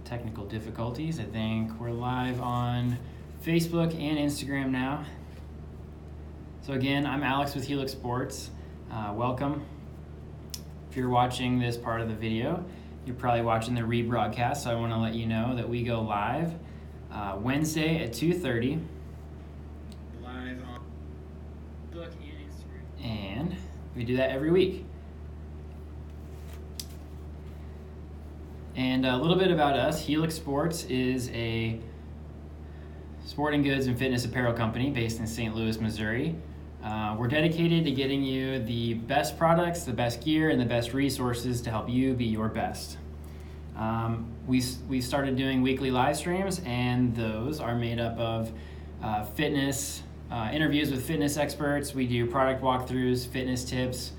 technical difficulties. I think we're live on Facebook and Instagram now. So again, I'm Alex with Helixx Sports. Welcome. If you're watching this part of the video, you're probably watching the rebroadcast, so I want to let you know that we go live Wednesday at 2:30. Live on Facebook and Instagram. And we do that every week. And a little bit about us. Helixx Sports is a sporting goods and fitness apparel company based in St. Louis, Missouri. We're dedicated to getting you the best products, the best gear, and the best resources to help you be your best. We started doing weekly live streams, and those are made up of fitness, interviews with fitness experts. We do product walkthroughs, fitness tips,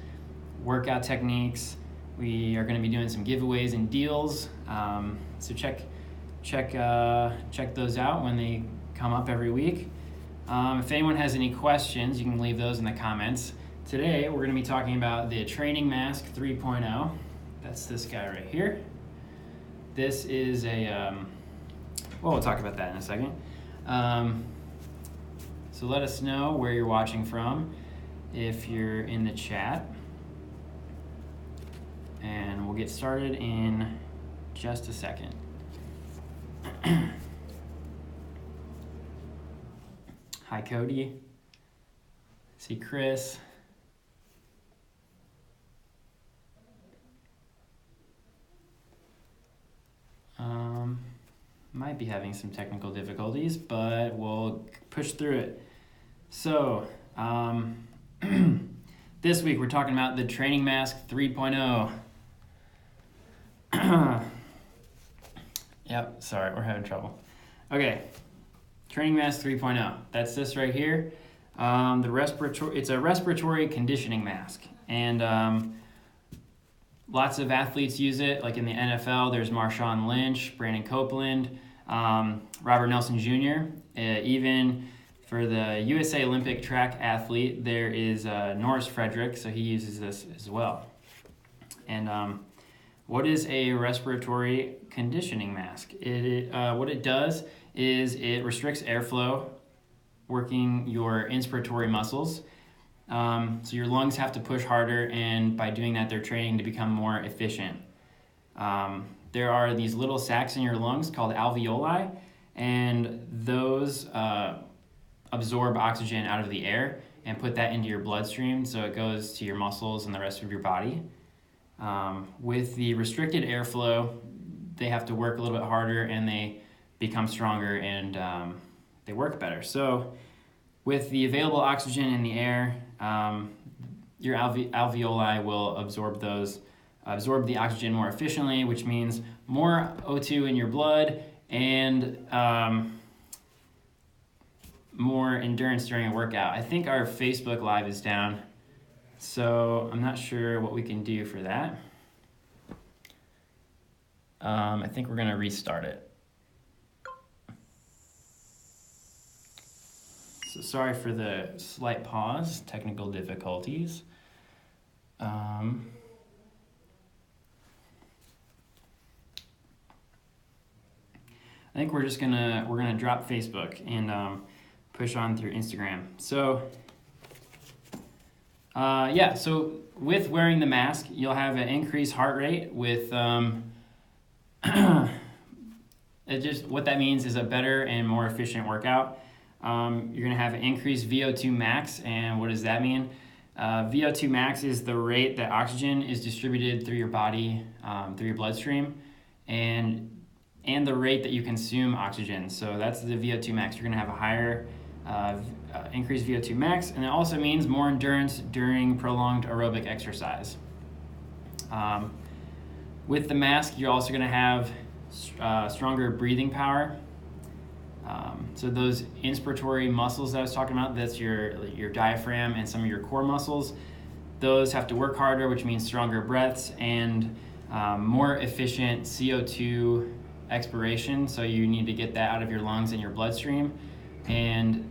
workout techniques. We are going to be doing some giveaways and deals. So check those out when they come up every week. If anyone has any questions, you can leave those in the comments. Today, we're going to be talking about the Training Mask 3.0. That's this guy right here. This is well, we'll talk about that in a second. So let us know where you're watching from if you're in the chat. And we'll get started in just a second. Hi, Cody. See Chris. Might be having some technical difficulties, but we'll push through it. So, this week we're talking about the Training Mask 3.0. Yep, sorry, we're having trouble. Okay, Training Mask 3.0. That's this right here. It's a respiratory conditioning mask, and lots of athletes use it. Like in the NFL, there's Marshawn Lynch, Brandon Copeland, Robert Nelson Jr. Even for the USA Olympic track athlete, there is Norris Frederick, so he uses this as well. And what is a respiratory conditioning mask? What it does is it restricts airflow, working your inspiratory muscles. So your lungs have to push harder, and by doing that, they're training to become more efficient. There are these little sacs in your lungs called alveoli, and those absorb oxygen out of the air and put that into your bloodstream, so it goes to your muscles and the rest of your body. With the restricted airflow, they have to work a little bit harder, and they become stronger, and they work better. So with the available oxygen in the air, your alveoli will absorb the oxygen more efficiently, which means more O2 in your blood and more endurance during a workout. I think our Facebook Live is down, so I'm not sure what we can do for that. I think we're going to restart it. So sorry for the slight pause, technical difficulties. I think we're gonna drop Facebook and push on through Instagram. So so with wearing the mask, you'll have an increased heart rate with what that means is a better and more efficient workout. You're going to have an increased VO2 max, and what does that mean? VO2 max is the rate that oxygen is distributed through your body, through your bloodstream, and the rate that you consume oxygen. So that's the VO2 max. You're going to have a higher increased VO2 max, and it also means more endurance during prolonged aerobic exercise. With the mask, you're also going to have stronger breathing power. So those inspiratory muscles that I was talking about, that's your diaphragm and some of your core muscles, those have to work harder, which means stronger breaths and more efficient CO2 expiration. So you need to get that out of your lungs and your bloodstream. And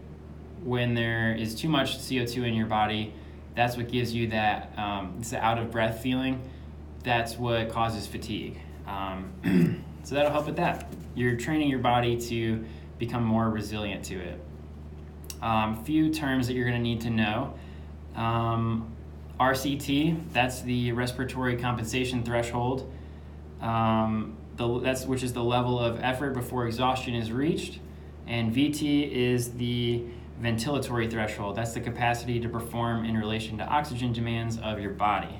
when there is too much CO2 in your body, that's what gives you that it's the out of breath feeling. That's what causes fatigue. So that'll help with that. You're training your body to become more resilient to it. Few terms that you're going to need to know. RCT, that's the respiratory compensation threshold, which is the level of effort before exhaustion is reached. And VT is the ventilatory threshold. That's the capacity to perform in relation to oxygen demands of your body.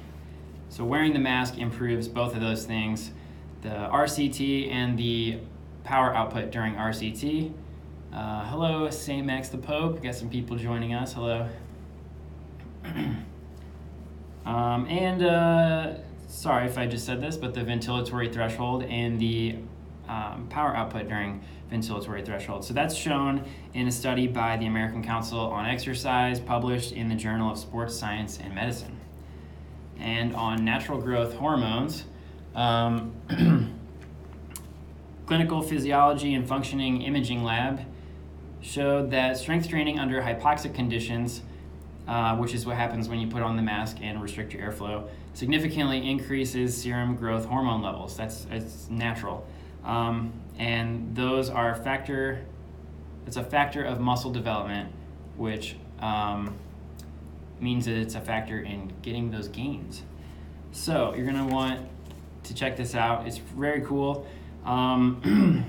So wearing the mask improves both of those things, the RCT and the power output during RCT. Hello, St. Max the Pope. Got some people joining us. Hello. Sorry if I just said this, but the ventilatory threshold and the power output during ventilatory threshold. So that's shown in a study by the American Council on Exercise, published in the Journal of Sports Science and Medicine. And on natural growth hormones, clinical physiology and functioning imaging lab showed that strength training under hypoxic conditions, which is what happens when you put on the mask and restrict your airflow, significantly increases serum growth hormone levels. It's natural. And those are it's a factor of muscle development, which means that it's a factor in getting those gains. So you're gonna want to check this out. It's very cool. The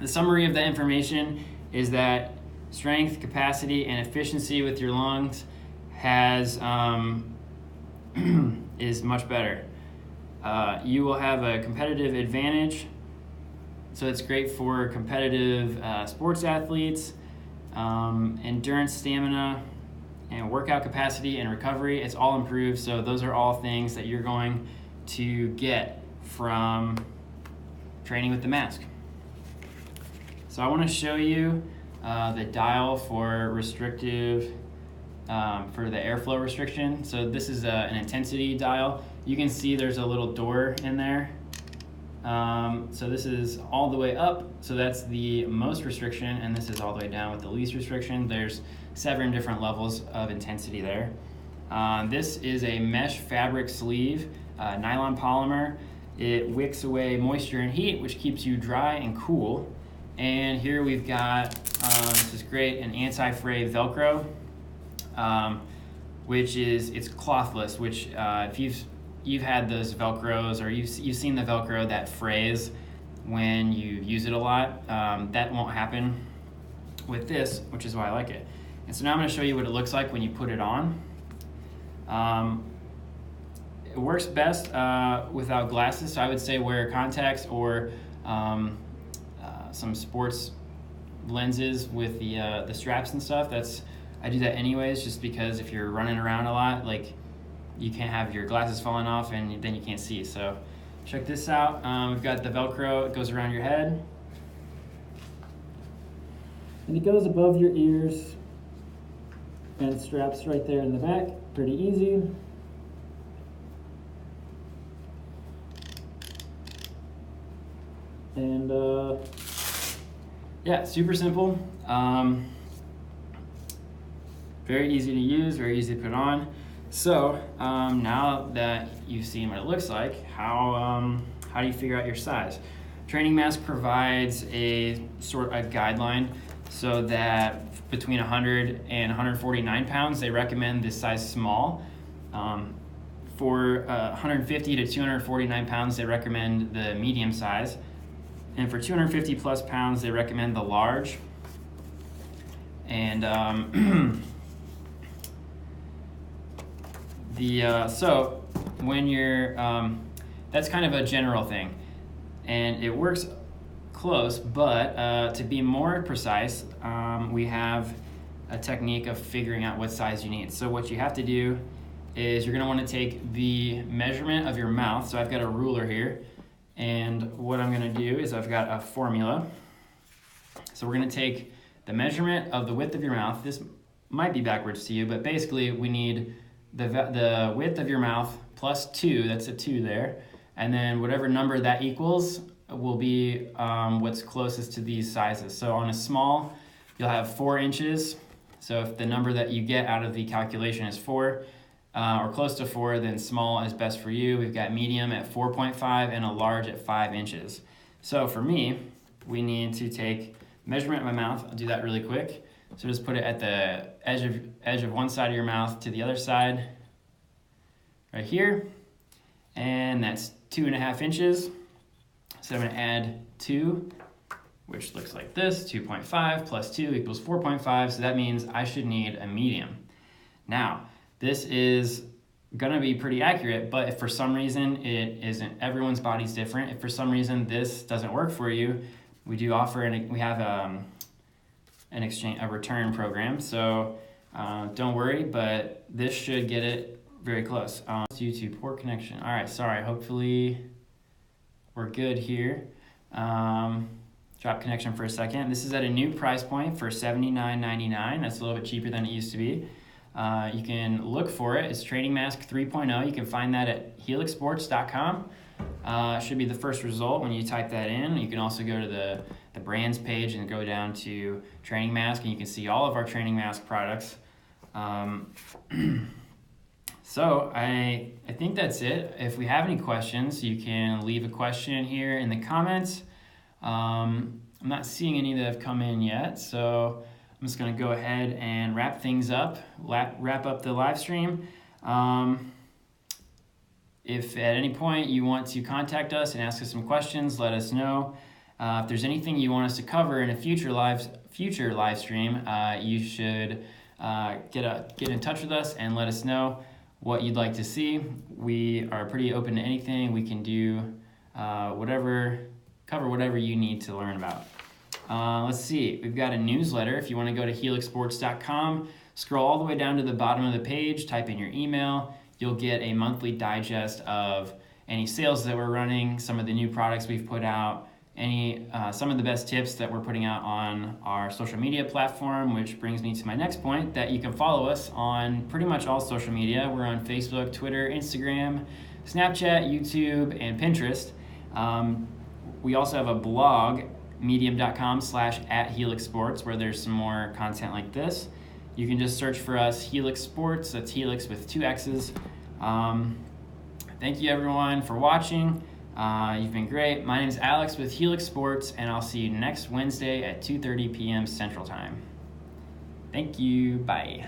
summary of the information is that strength, capacity, and efficiency with your lungs is much better. You will have a competitive advantage, so it's great for competitive sports athletes, endurance, stamina, and workout capacity and recovery. It's all improved, so those are all things that you're going to get from training with the mask. So I want to show you the dial for restrictive, for the airflow restriction. So this is an intensity dial. You can see there's a little door in there. So this is all the way up, so that's the most restriction, and this is all the way down with the least restriction. There's 7 different levels of intensity there. This is a mesh fabric sleeve, nylon polymer. It wicks away moisture and heat, which keeps you dry and cool. And here we've got, this is great, an anti-fray Velcro, which it's clothless, which if you've had those Velcros, or you've seen the Velcro that frays when you use it a lot, that won't happen with this, which is why I like it. And so now I'm going to show you what it looks like when you put it on. It works best without glasses, so I would say wear contacts or some sports lenses with the straps and stuff. I do that anyways, just because if you're running around a lot, like, you can't have your glasses falling off and then you can't see. So check this out. We've got the Velcro. It goes around your head, and it goes above your ears, and it straps right there in the back. Pretty easy. And yeah, super simple. Very easy to use, very easy to put on. So now that you've seen what it looks like, how do you figure out your size? Training Mask provides a guideline, so that between 100 and 149 pounds, they recommend this size small. For 150 to 249 pounds, they recommend the medium size. And for 250 plus pounds, they recommend the large. And so when you're, that's kind of a general thing, and it works close, but to be more precise, we have a technique of figuring out what size you need. So what you have to do is you're going to want to take the measurement of your mouth. So I've got a ruler here, and what I'm going to do is I've got a formula. So we're going to take the measurement of the width of your mouth. This might be backwards to you, but basically we need the width of your mouth plus 2, that's a 2 there, and then whatever number that equals will be what's closest to these sizes. So on a small, you'll have 4 inches. So if the number that you get out of the calculation is 4, or close to 4, then small is best for you. We've got medium at 4.5 and a large at 5 inches. So for me, we need to take measurement of my mouth. I'll do that really quick. So just put it at the edge of one side of your mouth to the other side, right here. And that's 2.5 inches. So I'm going to add 2, which looks like this. 2.5 plus 2 equals 4.5. So that means I should need a medium. Now, this is going to be pretty accurate, but if for some reason it isn't, everyone's body's different. If for some reason this doesn't work for you, we do offer, we have a return program. So don't worry, but this should get it very close. Due to poor connection. All right, sorry. Hopefully we're good here. Drop connection for a second. This is at a new price point for $79.99. That's a little bit cheaper than it used to be. You can look for it. It's Training Mask 3.0. You can find that at helixsports.com. It should be the first result when you type that in. You can also go to the brands page and go down to Training Mask, and you can see all of our Training Mask products. So I think that's it. If we have any questions, you can leave a question here in the comments. I'm not seeing any that have come in yet, so I'm just going to go ahead and wrap things up, wrap up the live stream. If at any point you want to contact us and ask us some questions, let us know. If there's anything you want us to cover in a future live stream, you should get in touch with us and let us know what you'd like to see. We are pretty open to anything. We can do cover whatever you need to learn about. Let's see, we've got a newsletter. If you want to go to helixsports.com, scroll all the way down to the bottom of the page, type in your email. You'll get a monthly digest of any sales that we're running, some of the new products we've put out, some of the best tips that we're putting out on our social media platform, which brings me to my next point, that you can follow us on pretty much all social media. We're on Facebook, Twitter, Instagram, Snapchat, YouTube, and Pinterest. We also have a blog, medium.com/@helixsports, where there's some more content like this. You can just search for us, Helixx Sports. That's Helix with 2 X's. Thank you everyone for watching. You've been great. My name is Alex with Helixx Sports, and I'll see you next Wednesday at 2:30 p.m. Central Time. Thank you. Bye.